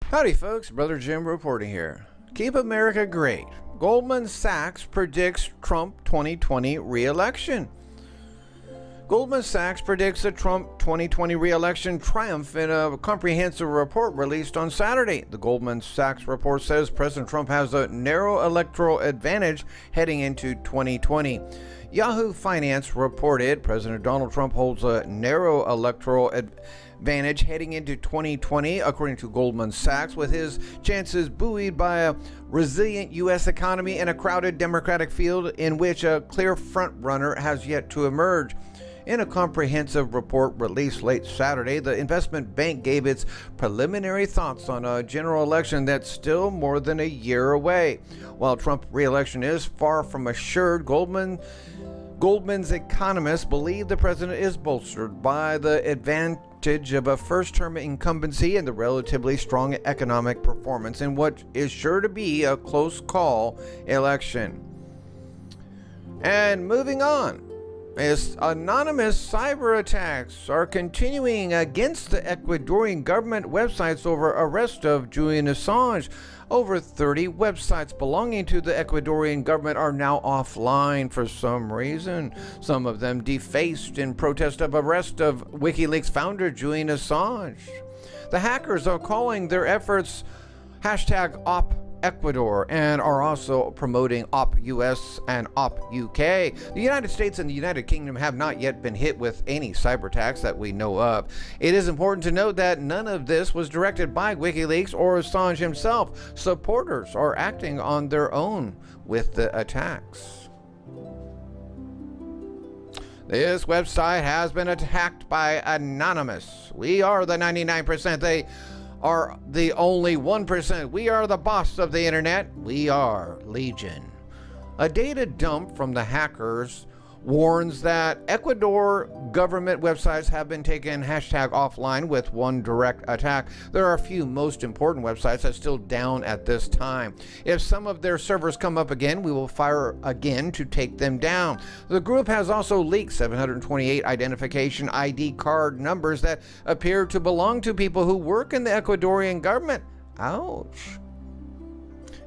Howdy folks, Brother Jim reporting here. Keep America great. Goldman Sachs predicts Trump 2020 re-election. Goldman Sachs predicts a Trump 2020 re-election triumph in a comprehensive report released on Saturday. The Goldman Sachs report says President Trump has a narrow electoral advantage heading into 2020. Yahoo Finance reported President Donald Trump holds a narrow electoral advantage heading into 2020, according to Goldman Sachs, with his chances buoyed by a resilient U.S. economy and a crowded Democratic field in which a clear front-runner has yet to emerge. In a comprehensive report released late Saturday, the investment bank gave its preliminary thoughts on a general election that's still more than a year away. While Trump's re-election is far from assured, Goldman's economists believe the president is bolstered by the advantage of a first-term incumbency and the relatively strong economic performance in what is sure to be a close call election. And moving on. As anonymous cyber attacks are continuing against the Ecuadorian government websites over arrest of Julian Assange. Over 30 websites belonging to the Ecuadorian government are now offline for some reason, some of them defaced in protest of arrest of WikiLeaks founder Julian Assange. The hackers are calling their efforts #OpEcuador and are also promoting OpUS and OpUK. The United States and the United Kingdom have not yet been hit with any cyber attacks that we know of. It is important to note that none of this was directed by WikiLeaks or Assange himself. Supporters are acting on their own with the attacks. This website has been attacked by Anonymous. We are the 99%. They are the only 1%. We are the boss of the internet. We are Legion. A data dump from the hackers warns that Ecuador government websites have been taken #offline with one direct attack. There are a few most important websites that are still down at this time. If some of their servers come up again, we will fire again to take them down. The group has also leaked 728 identification ID card numbers that appear to belong to people who work in the Ecuadorian government. Ouch.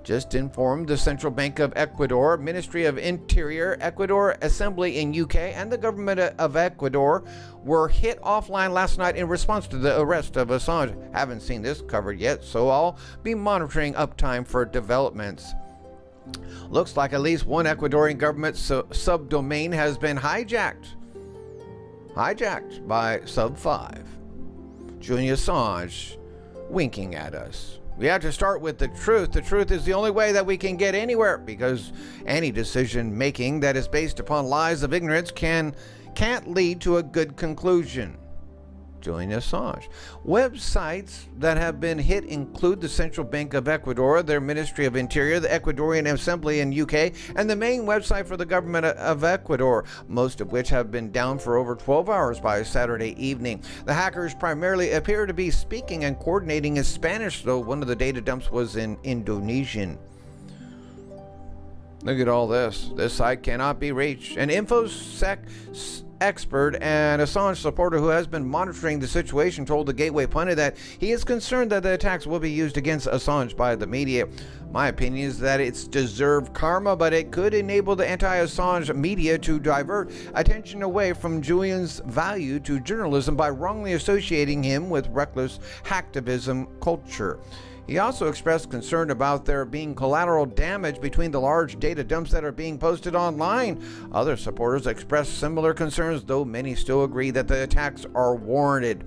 Just informed the Central Bank of Ecuador, Ministry of Interior, Ecuador Assembly in UK, and the government of Ecuador were hit offline last night in response to the arrest of Assange. Haven't seen this covered yet, so I'll be monitoring uptime for developments. Looks like at least one Ecuadorian government subdomain has been hijacked by Sub 5. Julian Assange winking at us. We have to start with the truth. The truth is the only way that we can get anywhere, because any decision making that is based upon lies of ignorance can't lead to a good conclusion. Julian Assange. Websites that have been hit include the Central Bank of Ecuador, their Ministry of Interior, the Ecuadorian Assembly in UK, and the main website for the government of Ecuador, most of which have been down for over 12 hours by Saturday evening. The hackers primarily appear to be speaking and coordinating in Spanish, though one of the data dumps was in Indonesian. Look at all this. This site cannot be reached. An InfoSec expert and Assange supporter who has been monitoring the situation told the Gateway Pundit that he is concerned that the attacks will be used against Assange by the media. My opinion is that it's deserved karma, but it could enable the anti-Assange media to divert attention away from Julian's value to journalism by wrongly associating him with reckless hacktivism culture. He also expressed concern about there being collateral damage between the large data dumps that are being posted online. Other supporters expressed similar concerns, though many still agree that the attacks are warranted.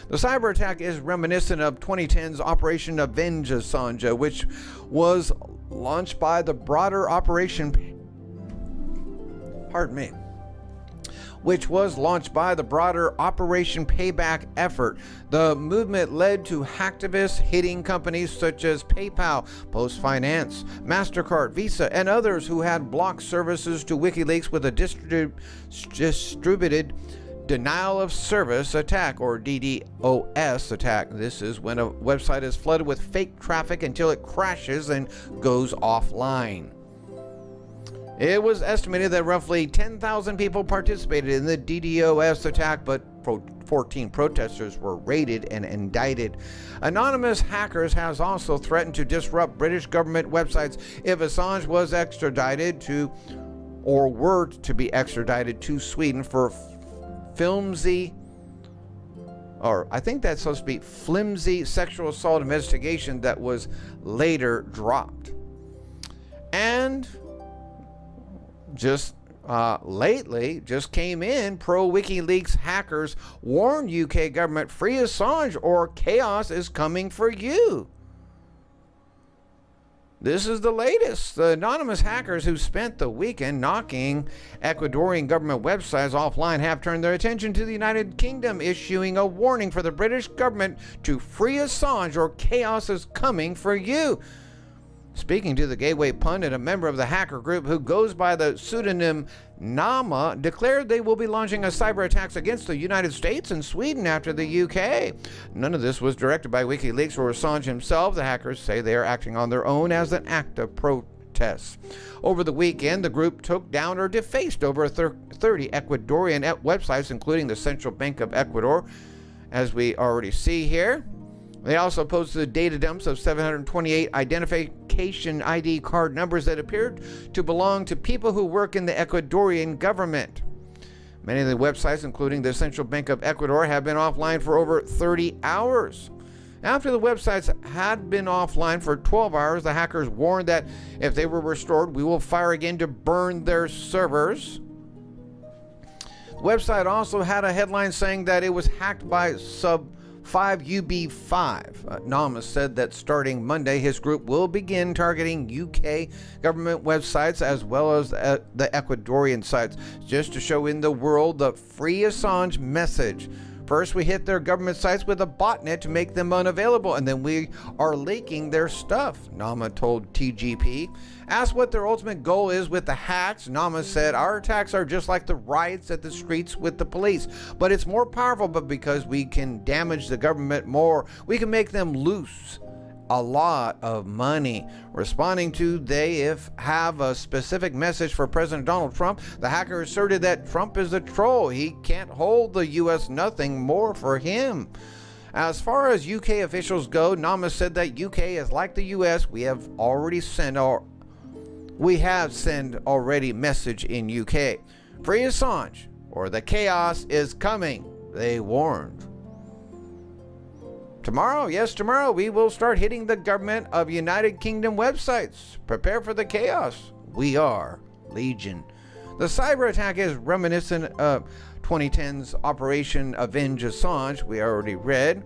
The cyber attack is reminiscent of 2010's Operation Avenge Assange, which was launched by the broader Operation Payback effort. The movement led to hacktivists hitting companies such as PayPal, PostFinance, MasterCard, Visa, and others who had blocked services to WikiLeaks with a distributed denial of service attack, or DDoS attack. This is when a website is flooded with fake traffic until it crashes and goes offline. It was estimated that roughly 10,000 people participated in the DDoS attack, but 14 protesters were raided and indicted. Anonymous hackers has also threatened to disrupt British government websites if Assange was extradited to, or were to be extradited to Sweden for flimsy, or I think that's supposed to be flimsy sexual assault investigation that was later dropped. And just lately, just came in, pro-WikiLeaks hackers warn UK government, free Assange or chaos is coming for you. This is the latest. The anonymous hackers who spent the weekend knocking Ecuadorian government websites offline have turned their attention to the United Kingdom, issuing a warning for the British government to free Assange or chaos is coming for you. Speaking to the Gateway Pundit, a member of the hacker group who goes by the pseudonym Nama declared they will be launching a cyber attacks against the United States and Sweden after the UK. None of this was directed by WikiLeaks or Assange himself. The hackers say they are acting on their own as an act of protest. Over the weekend, the group took down or defaced over 30 Ecuadorian websites, including the Central Bank of Ecuador, as we already see here. They also posted data dumps of 728 identification ID card numbers that appeared to belong to people who work in the Ecuadorian government. Many of the websites, including the Central Bank of Ecuador, have been offline for over 30 hours. After the websites had been offline for 12 hours, the hackers warned that if they were restored, we will fire again to burn their servers. The website also had a headline saying that it was hacked by Sub5UB5. Nama said that starting Monday, his group will begin targeting UK government websites as well as the Ecuadorian sites, just to show in the world the free Assange message. First, we hit their government sites with a botnet to make them unavailable, and then we are leaking their stuff, Nama told TGP. Asked what their ultimate goal is with the hacks, Nama said, our attacks are just like the riots at the streets with the police, but it's more powerful, but because we can damage the government more, we can make them lose a lot of money. Responding to they have a specific message for President Donald Trump, the hacker asserted that Trump is a troll. He can't hold the U.S. nothing more for him. As far as UK officials go, Nama said that UK is like the U.S. We have sent already message in UK. Free Assange or the chaos is coming, they warned. Tomorrow, we will start hitting the government of United Kingdom websites. Prepare for the chaos. We are Legion. The cyber attack is reminiscent of 2010's Operation Avenge Assange, we already read.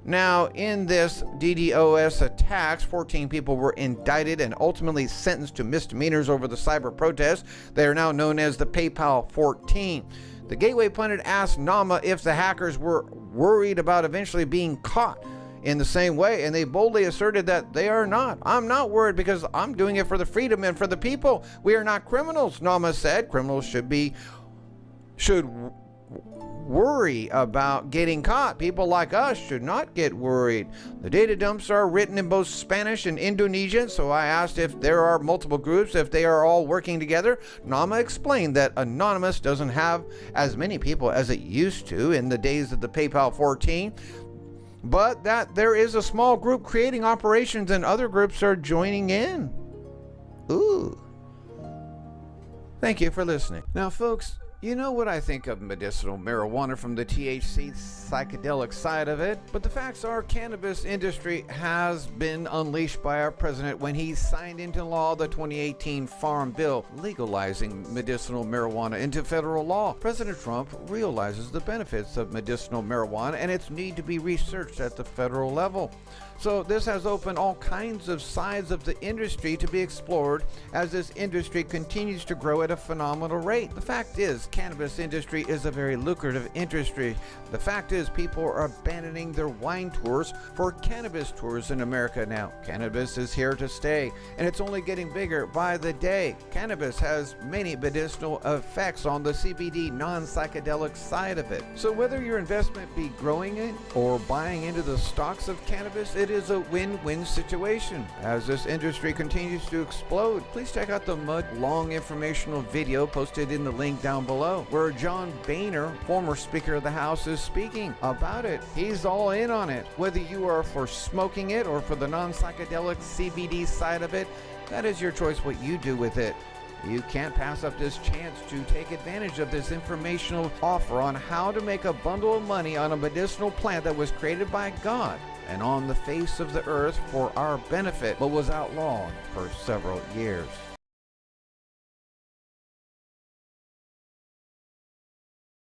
Now, in this DDoS attacks, 14 people were indicted and ultimately sentenced to misdemeanors over the cyber protests. They are now known as the PayPal 14. The Gateway Pundit asked Nama if the hackers were worried about eventually being caught in the same way, and they boldly asserted that they are not. I'm not worried because I'm doing it for the freedom and for the people. We are not criminals, Nama said. Criminals should worry about getting caught. People like us should not get worried. The data dumps are written in both Spanish and Indonesian, so I asked if there are multiple groups, if they are all working together. Nama explained that Anonymous doesn't have as many people as it used to in the days of the PayPal 14, but that there is a small group creating operations and other groups are joining in. Ooh. Thank you for listening. Now, folks, you know what I think of medicinal marijuana from the THC psychedelic side of it, but the facts are cannabis industry has been unleashed by our president when he signed into law the 2018 Farm Bill legalizing medicinal marijuana into federal law. President Trump realizes the benefits of medicinal marijuana and its need to be researched at the federal level. So this has opened all kinds of sides of the industry to be explored as this industry continues to grow at a phenomenal rate. The fact is, cannabis industry is a very lucrative industry. The fact is, people are abandoning their wine tours for cannabis tours in America now. Cannabis is here to stay, and it's only getting bigger by the day. Cannabis has many medicinal effects on the CBD non-psychedelic side of it. So whether your investment be growing it or buying into the stocks of cannabis, it is a win-win situation. As this industry continues to explode, please check out the long informational video posted in the link down below, where John Boehner, former Speaker of the House, is speaking about it. He's all in on it. Whether you are for smoking it or for the non-psychedelic CBD side of it, that is your choice what you do with it. You can't pass up this chance to take advantage of this informational offer on how to make a bundle of money on a medicinal plant that was created by God and on the face of the earth for our benefit, but was outlawed for several years.